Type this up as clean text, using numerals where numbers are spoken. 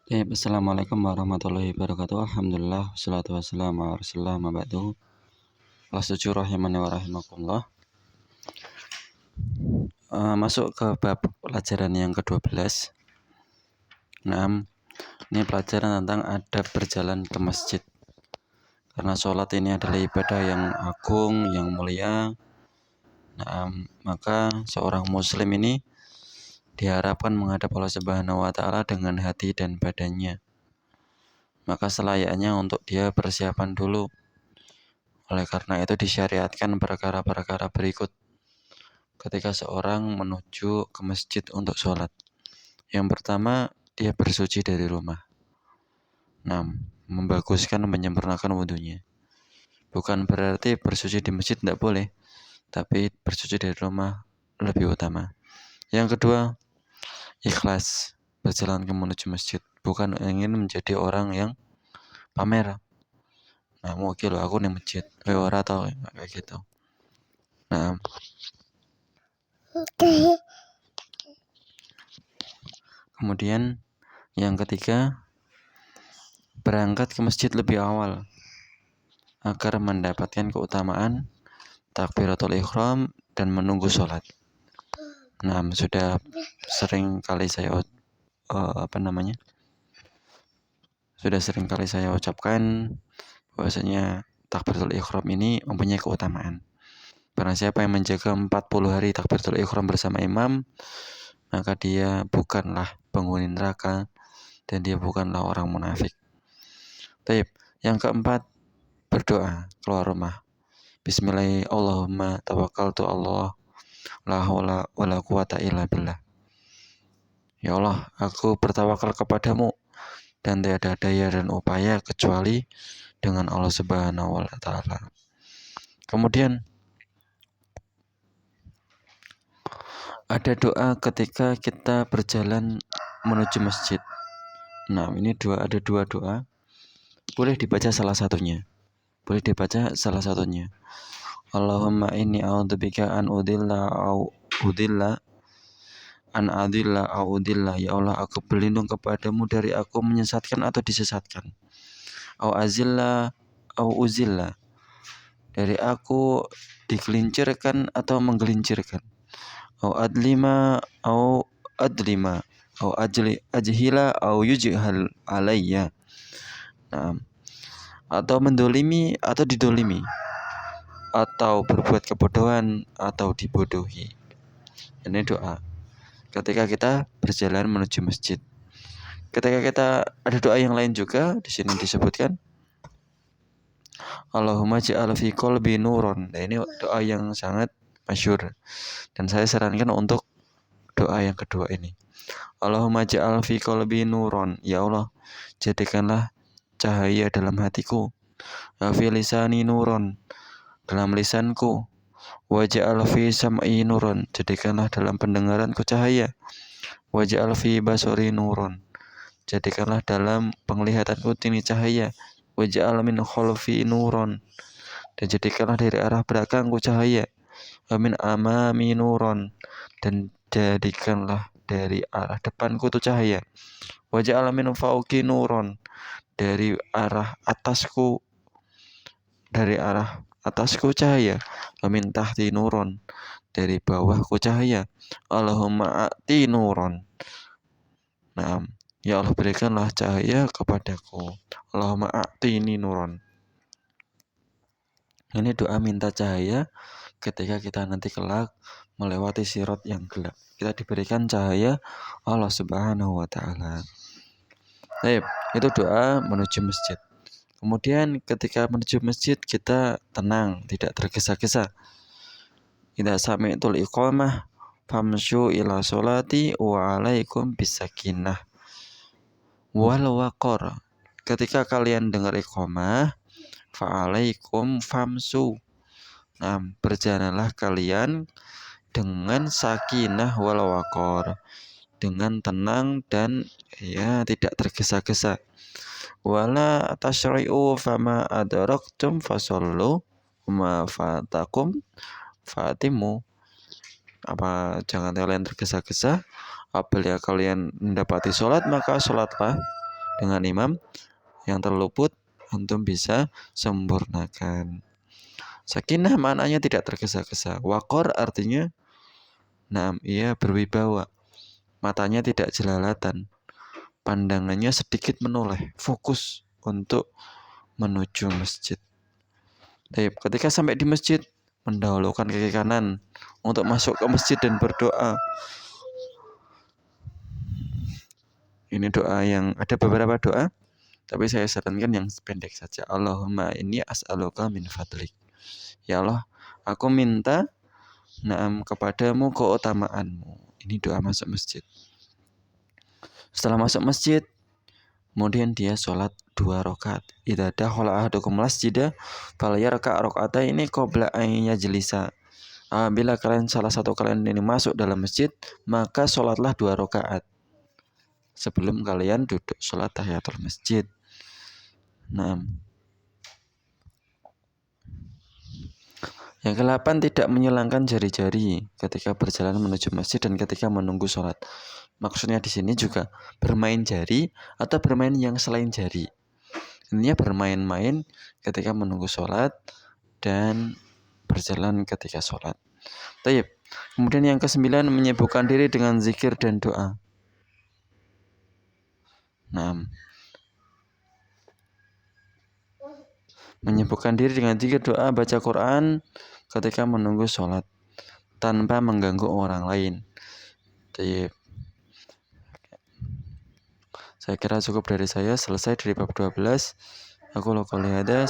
Assalamualaikum warahmatullahi wabarakatuh. Alhamdulillah wassalatu wassalamu ala Rasulillah ma ba'du. Kelas 7 rahimani wa rahimakumullah. Masuk ke bab pelajaran yang ke-12. Ini pelajaran tentang adab berjalan ke masjid. Karena sholat ini adalah ibadah yang agung, yang mulia. Maka seorang muslim ini diharapkan menghadap Allah Subhanahu wa taala dengan hati dan badannya. Maka selayaknya untuk dia persiapan dulu. Oleh karena itu disyariatkan perkara-perkara berikut ketika seorang menuju ke masjid untuk sholat. Yang pertama, dia bersuci dari rumah. Membaguskan, menyempurnakan wudhunya. Bukan berarti bersuci di masjid tidak boleh, tapi bersuci dari rumah lebih utama. Yang kedua, ikhlas berjalan ke menuju masjid. Bukan ingin menjadi orang yang pamer. Mungkin aku nih masjid, ora tau kayak gitu. Kemudian yang ketiga, berangkat ke masjid lebih awal agar mendapatkan keutamaan takbiratul ihram dan menunggu sholat. Sudah sering kali saya ucapkan bahwasanya takbiratul ihram ini mempunyai keutamaan. Barang siapa yang menjaga 40 hari takbiratul ihram bersama imam, maka dia bukanlah penghuni neraka dan dia bukanlah orang munafik. Yang keempat, berdoa keluar rumah. Bismillahirrahmanirrahim. Allahumma tawakkaltu Allah la haula wala quwata illa billah. Ya Allah, aku bertawakal kepadamu dan tidak ada daya dan upaya kecuali dengan Allah Subhanahu wa taala. Kemudian ada doa ketika kita berjalan menuju masjid. Ini ada dua doa. Boleh dibaca salah satunya. Allahumma inni a'udzubika an udilla au udilla an adilla au udilla. Ya Allah, aku berlindung kepadamu dari aku menyesatkan atau disesatkan. Au azilla au uzilla. Dari aku digelincirkan atau menggelincirkan. Au adlima au adlima. Au ajhila au yujhal alayya. Atau mendolimi atau didolimi, atau berbuat kebodohan atau dibodohi. Ini doa ketika kita berjalan menuju masjid. Ketika kita ada doa yang lain juga di sini disebutkan Allahumma ja'al fi qalbi nuron. Ini doa yang sangat masyhur dan saya sarankan untuk doa yang kedua ini. Allahumma ja'al fi qalbi nuron. Ya Allah, jadikanlah cahaya dalam hatiku. Wa fi lisani nuron, dalam lisanku. Waj'al fi sam'i nuron, jadikanlah dalam pendengaranku cahaya. Waj'al fi basari nuron, jadikanlah dalam penglihatanku ini cahaya. Waj'al min khalfi nuron, dan jadikanlah dari arah belakangku cahaya. Wa min amami nuron, dan jadikanlah dari arah depanku itu cahaya. Waj'al min fauqi nuron, dari arah atasku cahaya. Wa min tahti nuron, dari bawahku cahaya. Allahumma a'ti nuron. Ya Allah, berikanlah cahaya kepadaku. Allahumma a'tini nuron. Ini doa minta cahaya ketika kita nanti kelak melewati sirat yang gelap. Kita diberikan cahaya Allah Subhanahu wa taala. Itu doa menuju masjid. Kemudian ketika menuju masjid kita tenang, tidak tergesa-gesa. Idza sami'tul iqamah famshu ila sholati wa alaikum bisakinah wal waqar. Ketika kalian dengar iqamah, fa alaikum famsu. Berjalanlah kalian dengan sakinah wal waqar, dengan tenang dan tidak tergesa-gesa. Wala tasyri'u fama adraktum fasallu ma fatakum fatimu. Jangan kalian tergesa-gesa. Apabila kalian mendapati sholat, maka sholatlah. dengan imam yang terluput, antum bisa sempurnakan. Sakinah maknanya tidak tergesa-gesa. Waqar artinya ia berwibawa. Matanya tidak jelalatan. Pandangannya sedikit menoleh, fokus untuk menuju masjid. Ketika sampai di masjid, mendahulukan kaki kanan untuk masuk ke masjid dan berdoa. Ini doa yang ada beberapa doa, tapi saya sarankan yang pendek saja. Allahumma inni as'aluka min fadlik. Ya Allah, aku minta kepadamu keutamaanmu. Ini doa masuk masjid. Setelah masuk masjid, kemudian dia sholat 2 rakaat. Idza dakhala ahadukum masjidah falyarka' raka'ataini qabla an yajlisa. Apabila salah satu kalian ini masuk dalam masjid, maka sholatlah 2 rakaat sebelum kalian duduk sholat tahiyatul masjid. Yang ke-8, tidak menyilangkan jari-jari ketika berjalan menuju masjid dan ketika menunggu sholat. Maksudnya di sini juga bermain jari atau bermain yang selain jari. Intinya bermain-main ketika menunggu sholat dan berjalan ketika sholat. Taib. Kemudian yang ke-9, menyibukkan diri dengan zikir dan doa. Menyibukkan diri dengan zikir, doa, baca Quran ketika menunggu sholat tanpa mengganggu orang lain. Taib. Saya kira cukup dari saya. Selesai dari bab 12. Aku qouli hada.